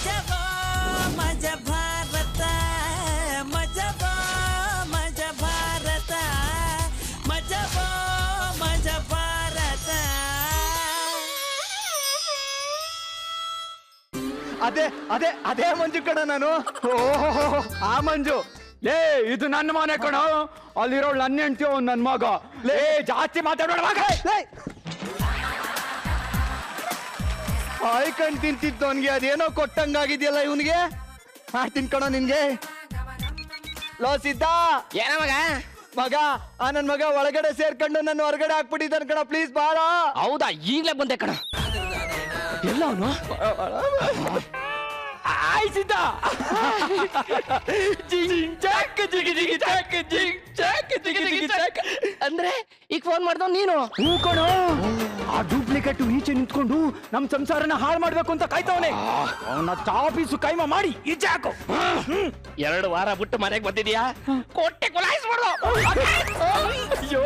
ಮಜಬೋ ಮಜ ಭಾರತ ಮಜಬೋ ಮಜ ಭಾರತ ಮಜಬೋ ಮಜ ಭಾರತ. ಅದೇ ಅದೇ ಅದೇ ಮಂಜು ಕಣ ನಾನು. ಓಹೋ ಆ ಮಂಜು. ಲೇ ಇದು ನನ್ನ ಮನೆ ಕಣ. ಅಲ್ಲಿರೋ ನನ್ನ ಹೆಂಡ್ತಿ ನನ್ ಮಗ. ಲೇ ಜಾಸ್ತಿ ಮಾತಾಡೋಣ ಮಗ. ಆಯ್ಕಂಡ್ ತಿಂತಿತ್ತು ಅವನ್ಗೆ ಅದೇನೋ ಕೊಟ್ಟಂಗಾಗಿದೆಯಲ್ಲ ಇವನ್ಗೆ. ಮಾಡ್ತೀನಿ ಕಣೋ ನಿನ್ಗೆ. ಲೋ ಸಿದ್ಧ. ಏನ ಮಗ ಮಗ ಆ ನನ್ ಮಗ ಒಳಗಡೆ ಸೇರ್ಕೊಂಡು ನನ್ನ ಹೊರಗಡೆ ಹಾಕ್ಬಿಟ್ಟಿದ್ದಾನ ಕಣ. ಪ್ಲೀಸ್ ಬಾಳ. ಹೌದಾ ಈಗ್ಲೇ ಬಂದೆ ಕಣ. ಎಲ್ಲ ಅವನು ಆಯ್ಸಿದ್ದ. ಅಂದ್ರೆ ಈಗ ಫೋನ್ ಮಾಡ್ದವ್ ನೀನು. ಹೂ ಕಣೋ. ಆ ಡೂಪ್ಲಿಕೇಟ್ ಈಚೆ ನಿಂತ್ಕೊಂಡು ನಮ್ ಸಂಸಾರನ ಹಾಳು ಮಾಡ್ಬೇಕು ಅಂತ ಕಾಯ್ತವನೆ. ಅವನ ಚಾಪೀಸು ಕೈಮ ಮಾಡಿ ಈಚೆ ಹಾಕು. 2 ವಾರ ಬಿಟ್ಟು ಮನೆಗೆ ಬಂದಿದ್ಯಾ? ಕೊಟ್ಟೆ ಕೊಲಾಯಿಸ್ಬಿಡು. ಅಯ್ಯೋ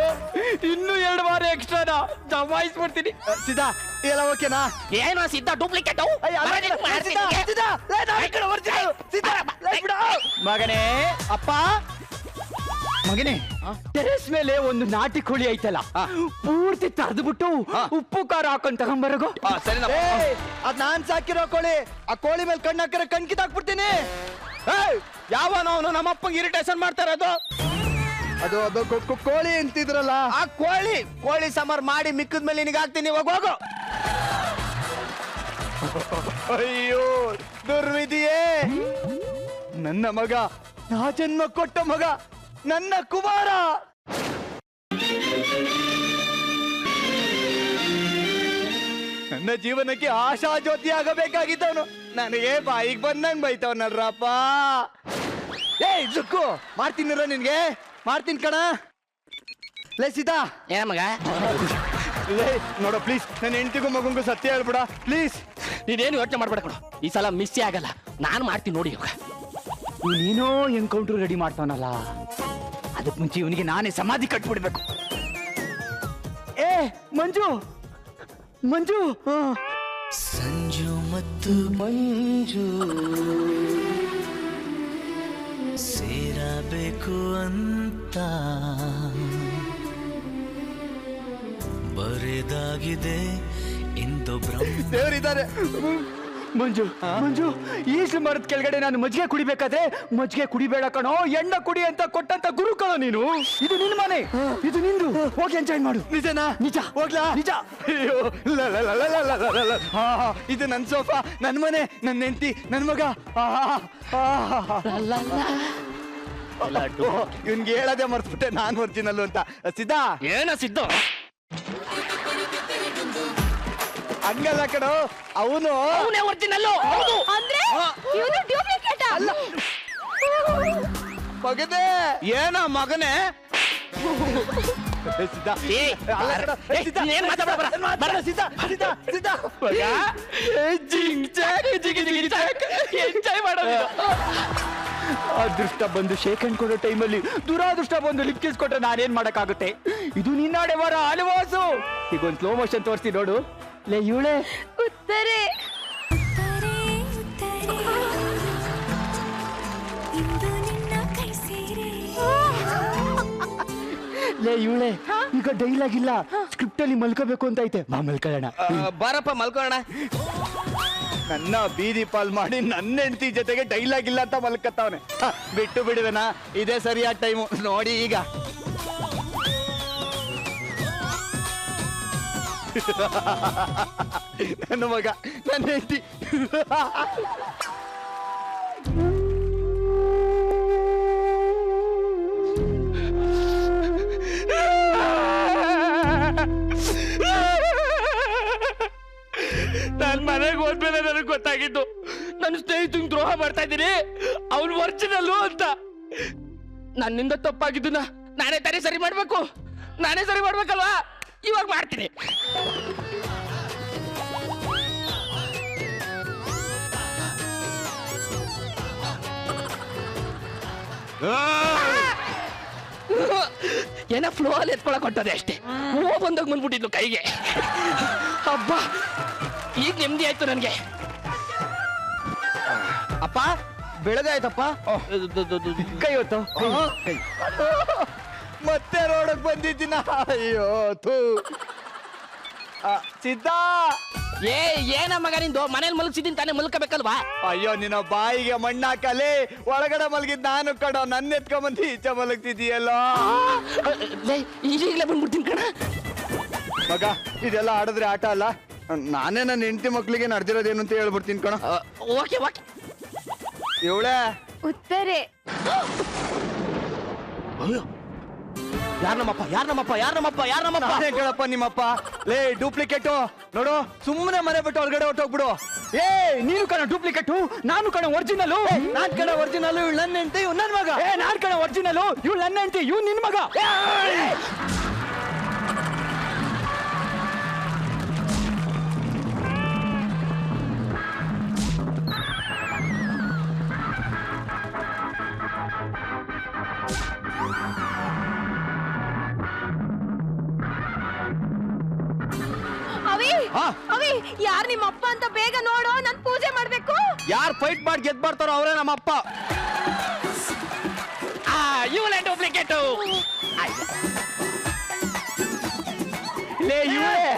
ಇನ್ನು 2 ವಾರ ಎಕ್ಸ್ಟ್ರಾನ ಜಮಾಯಿಸ್ಬಿಡ್ತೀನಿ. ಸಿದ್ಧ ಎಲ್ಲ ಓಕೆನಾ? ಏನೋ ಸಿದ್ಧ ಡೂಪ್ಲಿಕೇಟ್ ಮಗನೇ. ಅಪ್ಪ ಮಗನೇ, ಟೆರೆಸ್ ಮೇಲೆ ಒಂದು ನಾಟಿ ಕೋಳಿ ಐತಲ್ಲ, ಪೂರ್ತಿ ತರ್ದ್ಬಿಟ್ಟು ಉಪ್ಪು ಖಾರ ಹಾಕೊಂಡ್ ತಗೊಂಬರಗೋ. ಅದ್ ನಾನ್ ಸಾಕಿರೋ ಕೋಳಿ. ಆ ಕೋಳಿ ಮೇಲೆ ಕಣ್ಣು ಹಾಕಿರೋ ಕಣ್ ಕಿತ್ತಾಕ್ಬಿಡ್ತೀನಿ. ಯಾವನೋ ಅವನು ನಮ್ಮಪ್ಪಂಗೆ ಇರಿಟೇಷನ್ ಮಾಡ್ತಾ ಇರೋದು. ಅದು ಅದು ಕೋಳಿ ಅಂತಿದ್ರಲ್ಲ, ಆ ಕೋಳಿ ಸಾಂಬಾರ್ ಮಾಡಿ ಮಿಕ್ಕದ ಮೇಲೆ ನಿನಗೆ ಹಾಕ್ತೀನಿ. ಇವಾಗ ಹೋಗು. ಅಯ್ಯೋ ದುರ್ವಿಧಿಯೇ. ನನ್ನ ಮಗ, ನಾ ಜನ್ಮ ಕೊಟ್ಟ ಮಗ, ನನ್ನ ಕುಮಾರ. ನನ್ನ ಜೀವನಕ್ಕೆ ಆಶಾ ಜ್ಯೋತಿ ಆಗಬೇಕಾಗಿದ್ದವನು ನನಗೆ ಬಾಯಿಗೆ ಬಂದಂಗ್ ಬೈತವನಲ್ರಪ್ಪ. ಏಯ್ ಜುಕ್ಕು, ಮಾಡ್ತೀನಿರ ನಿನ್ಗೆ. ಮಾಡ್ತೀನಿ ಕಣ. ಲೇ ಸೀತಾ. ಏನ ಮಗ? ನೋಡ ಪ್ಲೀಸ್, ನನ್ನ ಹೆಂಡತಿಗೂ ಮಗಂಗೂ ಸತ್ಯ ಹೇಳ್ಬಿಡ ಪ್ಲೀಸ್. ನೀನೇನು ಯೋಚನೆ ಮಾಡ್ಬೇಡ ಕಣ, ಈ ಸಲ ಮಿಸ್ಸೇ ಆಗಲ್ಲ. ನಾನು ಮಾಡ್ತೀನಿ ನೋಡಿ. ನೀನೋ ಎನ್ಕೌಂಟರ್ ರೆಡಿ ಮಾಡ್ತಾವನಲ್ಲ, ಅದಕ್ಕೆ ಮುಂಚೆ ಇವನಿಗೆ ನಾನೇ ಸಮಾಧಿ ಕಟ್ಬಿಡ್ಬೇಕು. ಏ ಮಂಜು ಮಂಜು. ಸಂಜು ಮತ್ತು ಮಂಜು ಸೇರಬೇಕು ಅಂತ ಬರೆದಾಗಿದೆ ಇಂದು ದೇವರಿದ್ದಾರೆ. ಮಂಜು ಮಂಜು, ಈಸ್ಲು ಮರದ ಕೆಳಗಡೆ ನಾನು ಮಜ್ಜಿಗೆ ಕುಡಿಬೇಕಾದ್ರೆ ಮಜ್ಜಿಗೆ ಕುಡಿಬೇಡ ಕಣೋ, ಎಣ್ಣ ಕುಡಿ ಅಂತ ಕೊಟ್ಟಂತ ಗುರು ಕಣೋ ನೀನು. ಇದು ನಿನ್ನ ಮನೆ, ಇದು ನಿಂದು. ಹೋಗಿ ಎಂಜಾಯ್ ಮಾಡು. ನಿಜನಾ? ನಿಜ. ಹೋಗ್ಲಾ? ನಿಜ. ಅಯ್ಯೋ ಇದು ನನ್ ಸೋಫಾ, ನನ್ ಮನೆ, ನನ್ನ ಹೆಂಡತಿ, ನನ್ ಮಗ. ಇವ್ನ್ಗೆ ಹೇಳದೆ ಮರ್ತ್ಬಿಟ್ಟೆ ನಾನ್ ಒರಿಜಿನಲ್ ಅಂತ. ಸಿದ್ಧ. ಏನ ಸಿದ್ಧ? ಹಂಗಲ್ಲ ಕಣೋ, ಅವನು ಅವನೇ ಒರಿಜಿನಲ್. ಹೌದು ಅಂದ್ರೆ ಇವನು ಡ್ಯೂಪ್ಲಿಕೇಟ್ ಅಲ್ಲ ಮಗನೇ. ಏನ ಮಗನೇ? ಅದೃಷ್ಟ ಬಂದು ಶೇಖಂಡ್ ಕೊಡೋ ಟೈಮಲ್ಲಿ ದುರಾದೃಷ್ಟ ಬಂದು ಲಿಪ್ಕಿಸ್ ಕೊಟ್ರೆ ನಾನೇನ್ ಮಾಡಕ್ಕಾಗುತ್ತೆ? ಇದು ನಿನ್ನಾಡೆ ವಾರ ಅಲವಾಸು. ಈಗ ಒಂದು ಸ್ಲೋ ಮೋಷನ್ ತೋರಿಸ್ತೀನಿ ನೋಡು. ಲೇ ಇವಳೆ ಉತ್ತರೆ ಲೇ ಇವಳೆ ಈಗ ಡೈಲಾಗ್ ಇಲ್ಲ, ಸ್ಕ್ರಿಪ್ಟ್ ಅಲ್ಲಿ ಮಲ್ಕೋಬೇಕು ಅಂತ ಐತೆ. ಬಾ ಮಲ್ಕೊಳ್ಳೋಣ. ಬಾರಪ್ಪ ಮಲ್ಕೋಣ. ನನ್ನ ಬೀದಿ ಪಾಲ್ ಮಾಡಿ ನನ್ನ ಹೆಂಡತಿ ಜೊತೆಗೆ ಡೈಲಾಗ್ ಇಲ್ಲ ಅಂತ ಮಲ್ಕತ್ತವನೆ. ಬಿಟ್ಟು ಬಿಡುವೆನಾ? ಇದೇ ಸರಿಯಾದ ಟೈಮು ನೋಡಿ ಈಗ. ನನ್ನ ಮಗ, ನನ್ನ ಹೆಂಡತಿ. ನಾನ್ ಮನೆಗೆ ಹೋದ್ಮೇಲೆ ನನಗೆ ಗೊತ್ತಾಗಿದ್ದು ನನ್ನ ಸ್ನೇಹಿತಂಗ್ ದ್ರೋಹ ಮಾಡ್ತಾ ಇದ್ದೀನಿ, ಅವ್ನು ಒರಿಜಿನಲ್ಲು ಅಂತ. ನನ್ನಿಂದ ತಪ್ಪಾಗಿದ್ದನ್ನ ನಾನೇ ತಾನೇ ಸರಿ ಮಾಡ್ಬೇಕು. ನಾನೇ ಸರಿ ಮಾಡ್ಬೇಕಲ್ವಾ? ಇವಾಗ ಮಾಡ್ತೀನಿ. ಏನ ಫ್ಲೋ ಅಲ್ಲಿ ಎತ್ಕೊಳಕ್ ಹೊಂಟದೆ ಅಷ್ಟೇ. ಹೂವು ಬಂದಾಗ ಬಂದ್ಬಿಟ್ಟಿದ್ಲು ಕೈಗೆ. ಹಬ್ಬ, ಈಗ ನೆಮ್ಮದಿ ಆಯ್ತು ನನಗೆ. ಅಪ್ಪ ಬೆಳಗಾಯ್ತಪ್ಪ. ಕೈ ಹೊತ್ತು ಮತ್ತೆ ರೋಡಕ್ ಬಂದಿದ್ದೀನ. ಅಯ್ಯೋ ಥೂ. ಸಿದ್ಧ ಏನ ಮಗ ನಿಂದು ಮನೇಲಿ ಮಲಗಿಸಿದ್ದೀನಿ ತಾನೇ ಮಲ್ಕಬೇಕಲ್ವಾ? ಅಯ್ಯೋ ನಿನ್ನ ಬಾಯಿಗೆ ಮಣ್ಣಾಕಲಿ. ಒಳಗಡೆ ಮಲಗಿದ್ ನಾನು ಕಡ ನನ್ನ ಎತ್ಕೊಂಬಂದು ಈಚೆ ಮಲಗ್ತಿದೀಯಲ್ಲ. ಈಗಲೇ ಬಂದ್ಬಿಡ್ತೀನಿ ಕಣ. ಮಗ ಇದೆಲ್ಲ ಆಡಿದ್ರೆ ಆಟ ಅಲ್ಲ. ನಾನೇ ನನ್ನ ಹೆಂಡತಿ ಮಕ್ಳಿಗೆ ನಡೆದಿರೋದೇನು ಅಂತ ಹೇಳ್ಬಿಡ್ತೀನಿ ಕಣ. Okay okay. ಇವಳೆ ಉತ್ತರೆ. ಯಾರ್ ನಮ್ಮಪ್ಪ? ನಾನೇ ಕೇಳಪ್ಪ ನಿಮ್ಮಪ್ಪ. ಲೇ ಡೂಪ್ಲಿಕೇಟು ನೋಡು, ಸುಮ್ಮನೆ ಮನೆ ಬಿಟ್ಟು ಹೊರಗಡೆ ಹೊಟ್ಟೋಗ್ಬಿಡು. ಏ ನೀನು ಕಣ ಡೂಪ್ಲಿಕೇಟು, ನಾನು ಕಣ ಒರಿಜಿನಲ್. ನಾನ್ ಕಣ ಒರಿಜಿನಲ್, ಇವಳು ನನ್ನ ಹೆಂಡತಿ, ಇವ್ ನನ್ ಮಗ. ನಾನ್ ಕಣ ಒರಿಜಿನಲ್, ಇವಳು ನನ್ನ ಹೆಂಡತಿ, ಇವ್ ನಿನ್ ಮಗ. ಅವಿ ಯಾರ್ ನಿಮ್ಮ ಅಪ್ಪ ಅಂತ ಬೇಗ ನೋಡು, ನಾನ್ ಪೂಜೆ ಮಾಡ್ಬೇಕು. ಯಾರು ಫೈಟ್ ಮಾಡಿ ಗೆದ್ ಬರ್ತಾರೋ ಅವರೇ ನಮ್ಮಪ್ಪ. ಇವಳೆ ಡೂಪ್ಲಿಕೇಟು. ಲೇ ಇವಳೆ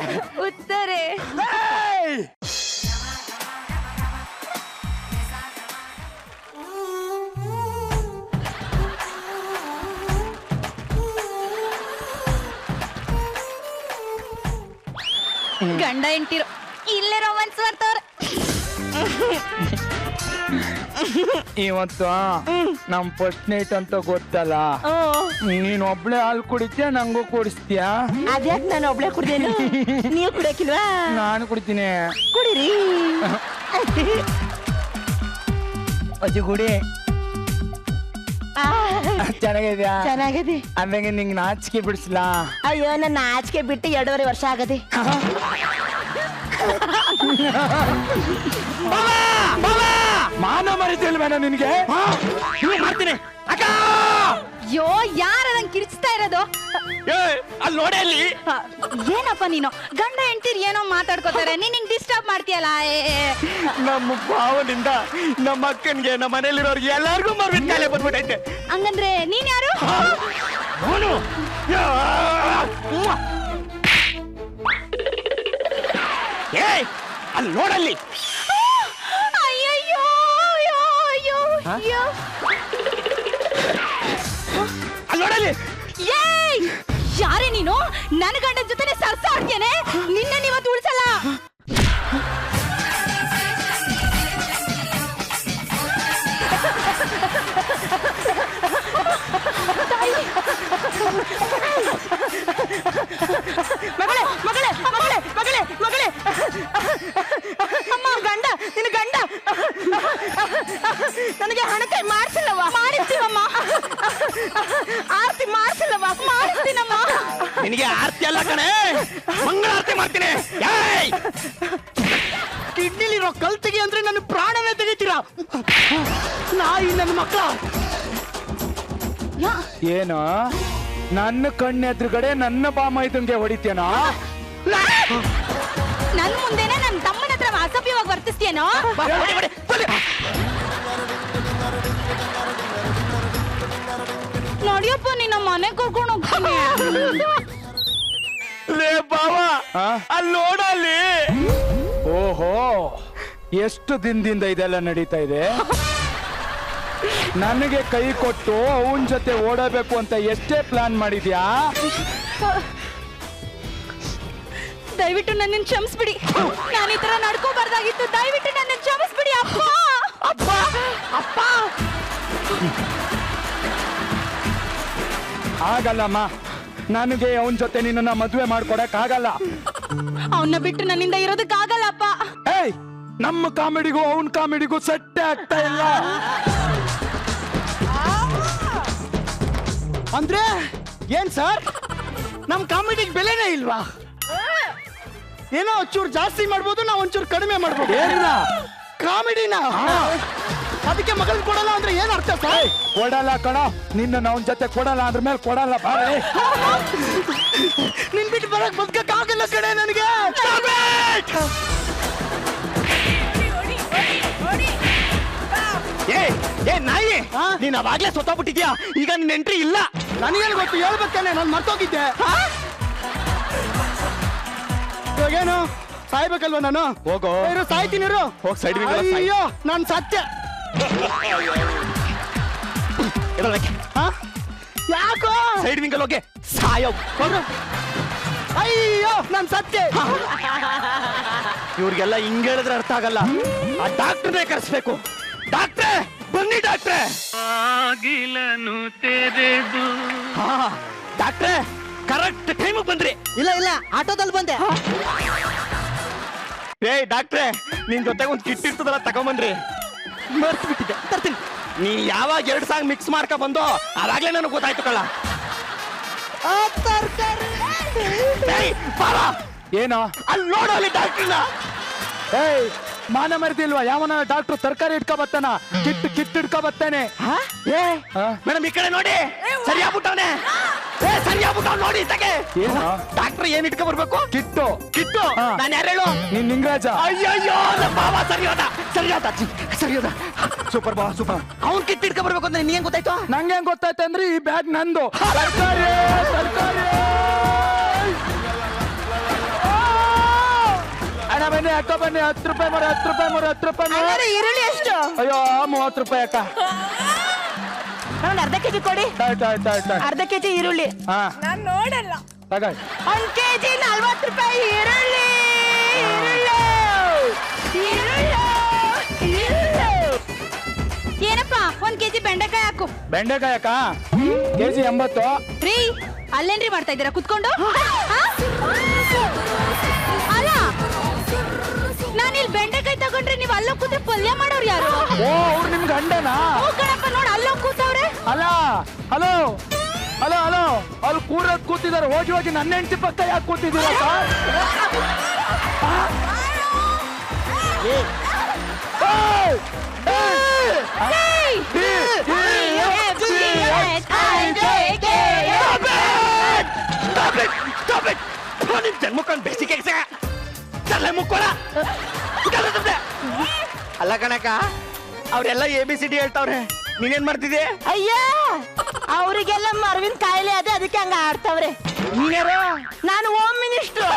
ಉತ್ತರೆ. ಗಂಡ ಹೆಂಡ್ತಿರು ಇಲ್ಲೇ ರೊಮ್ಯಾನ್ಸ್ ಮಾಡ್ತಾವ್ರೆ. ಇವತ್ತು ನಮ್ ಫಸ್ಟ್ ನೈಟ್ ಅಂತ ಗೊತ್ತಲ್ಲ, ನೀನ್ ಒಬ್ಳೆ ಹಾಲು ಕುಡಿತೀಯ, ನಂಗೂ ಕುಡಿಸ್ತೀಯಾ? ಅದ್ಯಾಕ್ ನಾನು ಒಬ್ಳೆ ಕುಡ್ದೇನು, ನೀವು ಕುಡಿಯಕ್ಕಿಲ್ವಾ? ನಾನು ಕುಡಿತೀನಿ. ಕುಡೀರಿ. ಅಜ್ಜಿ ಕುಡಿ. ಚೆನ್ನಾಗಿದ್ಯಾ? ಚೆನ್ನಾಗಿದೆ. ಅಂದಂಗೆ ನಿಂಗೆ ನಾಚಿಕೆ ಬಿಡಿಸ್ಲಾ? ಅಯ್ಯೋ ನನ್ನ ನಾಚಿಕೆ ಬಿಟ್ಟು 2.5 ವರ್ಷ ಆಗದೆ. ಮಾನ ಮರಿತಿಲ್ ಬೇಡ ನಿನ್ಗೆ. ಮಾಡ್ತೀನಿ ಅಕ್ಕ. ಅಯ್ಯೋ ಯಾರ ನಂಗೆ ಕಿರ್ಚ್ತಾ ಇರೋದು? ಅಲ್ಲಿ ನೋಡಿ ಅಲ್ಲಿ. ಏನಪ್ಪ ನೀನು ಗಂಡ ಹೆಂಡ್ತಿರ್ ಏನೋ ಮಾತಾಡ್ಕೋತಾರೆ, ನೀನ್ ಹಿಂಗ್ ಡಿಸ್ಟರ್ಬ್ ಮಾಡ್ತೀಯಲ್ಲ. ನಮ್ಮ ಭಾವನಿಂದ ನಮ್ಮ ಅಕ್ಕನ್ಗೆ, ನಮ್ಮ ಮನೇಲಿರೋರ್ಗೆ ಎಲ್ಲಾರ್ಗು ಮರ್ಬಿಟ್ ಕಾಯಿಲೆ ಬಂದ್ಬಿಟ್ಟೈತೆ. ಹಂಗಂದ್ರೆ ನೀನ್ ಯಾರು? ಅವನು ಅಲ್ಲಿ ನೋಡಲ್ಲಿ. ಅಯ್ಯಯ್ಯೋ ಅಯ್ಯೋ ಅಯ್ಯೋ ಅಯ್ಯೋ. ಅಲ್ಲಿ ನೋಡಲ್ಲಿ. ಏಯ್ ಯಾರೇ ನೀನು? ನನ್ನ ಗಂಡನ ಜೊತೆ ಸರ್ಸ ಆಡ್ತೇನೆ, ನಿನ್ನ ನೀವತ್ತು ಉಳಿಸಲ್ಲ. ಮಗಳೇ ಮಗಳೇ ಮಗಳೇ ಮಗಳೇ ಮಗಳೇ ಅಮ್ಮ ಗಂಡ ನಿನ್ನ ಗಂಡ ನನಗೆ ಹಣಕಾಯಿ ಮಾಡಿಸಿಲ್ಲವ? ಮಾಡಿಸ್ತೀವಮ್ಮ. ಆರತಿ ಮಾಡಿಸಿಲ್ಲವ? ಮಾಡಿಸ್ತೀನಮ್ಮ. ನಿನಗೆ ಆರತಿ ಅಲ್ಲ ಕಣೆ, ಮಂಗಳಾರತಿ ಮಾಡ್ತೀನಿ. ಕಿಡ್ನಿಲಿರೋ ಕಲ್ ತೆಗಿ ಅಂದ್ರೆ ನನ್ನ ಪ್ರಾಣನೇ ತೆಗಿತೀರಾ? ನಾಯಿ ನನ್ನ ಮಕ್ಕಳ. ಏನು ನನ್ನ ಕಣ್ಣು ಎದುರುಗಡೆ ನನ್ನ ಬಾಮೈದಂಗೆ ಹೊಡಿತೇನೋ? ನನ್ ಮುಂದೆನೆ ನನ್ನ ತಮ್ಮನ ಹತ್ರ ಅಸಭ್ಯವಾಗಿ ವರ್ತಿಸ್ತೀಯನೋ? ನೋಡಿಯಪ್ಪ ನಿನ್ನ ಮನೆ ಕರ್ಕೊಂಡು ಹೋಗ್ತೀನಿ. ಲೇ ಬಾವ, ಅಲ್ಲಿ ನೋಡಲ್ಲಿ. ಓಹೋ, ಎಷ್ಟು ದಿನದಿಂದ ಇದೆಲ್ಲ ನಡೀತಾ ಇದೆ. ನನಗೆ ಕೈ ಕೊಟ್ಟು ಅವನ ಜೊತೆ ಓಡಬೇಕು ಅಂತ ಎಷ್ಟೇ ಪ್ಲಾನ್ ಮಾಡಿದ್ಯಾ? ದಯವಿಟ್ಟು ನನ್ನನ್ನು ಕ್ಷಮಿಸ್ಬಿಡಿ. ನಾನು ಈ ತರ ನಡ್ಕೋಬಾರ್ದಾಗಿತ್ತು. ದಯವಿಟ್ಟು ನನ್ನನ್ನು ಕ್ಷಮಿಸ್ಬಿಡಿ ಅಪ್ಪ. ಅಪ್ಪ ಅಪ್ಪ. ಆಗಲ್ಲಮ್ಮ, ನನಗೆ ಅವನ ಜೊತೆ ನಿನ್ನ ಮದುವೆ ಮಾಡ್ಕೊಡಕ್ ಆಗಲ್ಲ. ಅವನ್ನ ಬಿಟ್ಟು ನನ್ನಿಂದ ಇರೋದಕ್ಕಾಗಲ್ಲಪ್ಪ. ಏಯ್, ನಮ್ಮ ಕಾಮಿಡಿಗೂ ಅವನ ಕಾಮಿಡಿಗೂ ಸೆಟ್ಟೆ ಆಗ್ತಾ ಇಲ್ಲ. ಅಂದ್ರೆ ಏನ್ ಸರ್, ನಮ್ ಕಾಮಿಡಿಗೆ ಬೆಲೆನೇ ಇಲ್ವಾ? ಏನೋ ಒಂಚೂರು ಜಾಸ್ತಿ ಮಾಡ್ಬೋದು, ನಾವು ಒಂಚೂರು ಕಡಿಮೆ ಮಾಡ್ಬೋದು. ಏನಿಲ್ಲ, ಕಾಮಿಡಿನ ಅದಕ್ಕೆ ಮಗಲ್ ಕೊಡಲ್ಲ ಅಂದ್ರೆ ಏನ್ ಅರ್ಥ ಸರ್? ಕೊಡಲ್ಲ ಕಣ, ನಿನ್ನ ಅವನ ಜೊತೆ ಕೊಡಲ್ಲ ಅಂದ್ರ ಮೇಲೆ ಕೊಡಲ್ಲ. ಬಾರೆ, ನಿನ್ ಬಿಟ್ಟು ಬರಕ್ ಬದುಕಕ್ಕಾಗಲ್ಲ ಕಡೆ ನನಗೆ. ನಾಯಿ ನೀನ್ ಅವಾಗ್ಲೇ ಸೊತ್ತೋಗ್ಬಿಟ್ಟಿದ್ಯಾ, ಈಗ ನಿನ್ ಎಂಟ್ರಿ ಇಲ್ಲ. ನನಗೇನು ಗೊತ್ತು, ಹೇಳ್ಬೇಕೇನೆ, ನಾನು ಮರ್ತೋಗಿದ್ದೆ. ಇವಾಗೇನು ಸಾಯ್ಬೇಕಲ್ವಾ ನಾನು? ಹೋಗೋ ಸಾಯ್ತೀನಿ, ಹೋಗ್ ಸೈಡ್. ಅಯ್ಯೋ ನಾನು ಸತ್ಯ. ಯಾಕೋ ಸೈಡ್ ವಿಂಗಲ್ ಹೋಗಿ ಸಾಯೋ. ಅಯ್ಯೋ ನಾನು ಸತ್ಯ. ಇವ್ರಿಗೆಲ್ಲ ಹಿಂಗ್ ಹೇಳಿದ್ರೆ ಅರ್ಥ ಆಗಲ್ಲ. ಆ ಡಾಕ್ಟರ್ನೇ ಕರೆಸ್ಬೇಕು. ಡಾಕ್ಟ್ರೇ ಬನ್ನಿ, ಡಾಕ್ಟ್ರೇ. ಆಗಿಲನು ತೆರೆದು. ಡಾಕ್ಟ್ರೇ ಕರೆಕ್ಟ್ ಟೈಮಿಗೆ ಬಂದ್ರಿ. ಇಲ್ಲ ಆಟೋದಲ್ಲಿ ಬಂದೆ. ಡಾಕ್ಟ್ರೇ ನಿನ್ ಜೊತೆಗೆ ಒಂದು ಕಿಟ್ ಇರ್ತದಲ್ಲ, ತಗೊಂಬನ್ರಿ. ಮರ್ತು ಬಿಟ್ಟಿದ್ದೆ, ತರ್ತೀನಿ. ನೀ ಯಾವಾಗ 2 ಸಾಂಗ್ ಮಿಕ್ಸ್ ಮಾಡ್ಕೊ ಬಂದು ಅವಾಗ್ಲೇ ನನಗೆ ಗೊತ್ತಾಯ್ತು ಕಳ್ಳ. ಏನೋ ಅಲ್ಲಿ ನೋಡೋಲಿ ಡಾಕ್ಟ್ರನ್ನ. ಏಯ್ ಮಾನ ಮರ್ದಿಲ್ವಾ? ಯಾವನ ಡಾಕ್ಟ್ರು ತರಕಾರಿ ಇಟ್ಕೊ ಬರ್ತಾನ, ಕಿಟ್ ಇಟ್ಕೊ ಬರ್ತಾನೆ. ಮೇಡಮ್ ಈ ಕಡೆ ನೋಡಿ, ಸರಿಯಾಗ್ಬಿಟ್ಟವನೆ. ಸರಿಯಾಗ್ಬಿಟ್ಟವ್ ನೋಡಿ. ತಗೆ ಡಾಕ್ಟರ್ ಏನ್ ಇಟ್ಕೊ ಬರ್ಬೇಕು? ಕಿಟ್ಟು. ನಾನು ಯಾರು ಹೇಳು? ನೀನ್ ನಿಂಗರಾಜ. ಅಯ್ಯಯ್ಯೋ ನಮ್ಮ ಬಾಬಾ ಸರಿಯೋದ. ಸೂಪರ್ ಬಾ ಸೂಪರ್. ಅವ್ನ್ ಕಿಟ್ ಇಟ್ಕೊ ಬರ್ಬೇಕು ಅಂತ ನಿಂಗೆ ಗೊತ್ತಾಯ್ತು? ನಂಗೆ ಗೊತ್ತಾಯ್ತು ಅಂದ್ರೆ ಈ ಬ್ಯಾಗ್ ನಂದು. ತರಕಾರಿ ಅಣ್ಣ ಬನ್ನಿ, ಅಕ್ಕ ಬನ್ನಿ. 10 ರೂಪಾಯಿ ಮರ, 10 ರೂಪಾಯಿ ಮರ, 10 ರೂಪಾಯಿ. ಈರುಳ್ಳಿ ಎಷ್ಟು? ಅಯ್ಯೋ 30 ರೂಪಾಯಿ ಅಕ್ಕ. ಒಂದು ಅರ್ಧ ಕೆಜಿ ಕೊಡಿ. ಆಯ್ತು. ಅರ್ಧ ಕೆಜಿ ಈರುಳ್ಳಿ. ಹಾ ನಾನ್ ನೋಡಲ್ಲ. ತಗೊಳ್ಳಿ. 1 ಕೆಜಿ 40 ರೂಪಾಯಿ ಈರುಳ್ಳಿ. ಏನಪ್ಪ 1 ಕೆಜಿ ಬೆಂಡೆಕಾಯಿ ಹಾಕು. ಬೆಂಡೆಕಾಯಿ ಅಕ್ಕ ಕೆಜಿ 80. ರೀ ಅಲ್ಲೇನ್ರಿ ಮಾಡ್ತಾ ಇದ್ದೀರಾ ಕುತ್ಕೊಂಡು? ಅಲ್ಲ ನಾನು ಇಲ್ಲಿ ಬೆಂಡೆಕಾಯಿ ತಗೊಂಡ್ರೆ ನೀವು ಅಲ್ಲೋಗ್ ಕೂತ್ರೆ ಪಲ್ಯ ಮಾಡೋರು ಯಾರು? ಓ ಅವ್ರು ನಿಮ್ ಗಂಡನಾ? ಓ ಕಣಪ್ಪ, ನೋಡ್ ಅಲ್ಲೋಗ್ ಕೂತವ್ರೆ. ಅಲ್ಲ ಹಲೋ ಅಲ್ಲಿ ಕೂತಿದ್ದಾರೆ. ಹೋಗಿ ನನ್ನ ಹೆಂಡತಿ ಪಕ್ಕ ಯಾಕೆ ಕೂತಿದ್ದೀರಪ್ಪ? ಜನ್ಮಕ್ಕೊಂದು ಬೇಸಿಗೆ ತಲೆ ಮುಕ್ಕೋಳ. ಅಲ್ಲ ಕಣಕ, ಅವ್ರೆಲ್ಲ ABCD ಹೇಳ್ತಾವ್ರೆ, ನೀನೇನ್ ಮಾಡ್ತಿದ್ದೆ? ಅಯ್ಯ ಅವರಿಗೆಲ್ಲ ಮರವಿನ ಕಾಯಿಲೆ ಅದೇ, ಅದಕ್ಕೆ ಹಂಗ ಆಡ್ತಾವ್ರೆ. ನೀನ್ಯಾರು? ನಾನು ಹೋಮ್ ಮಿನಿಸ್ಟ್ರು.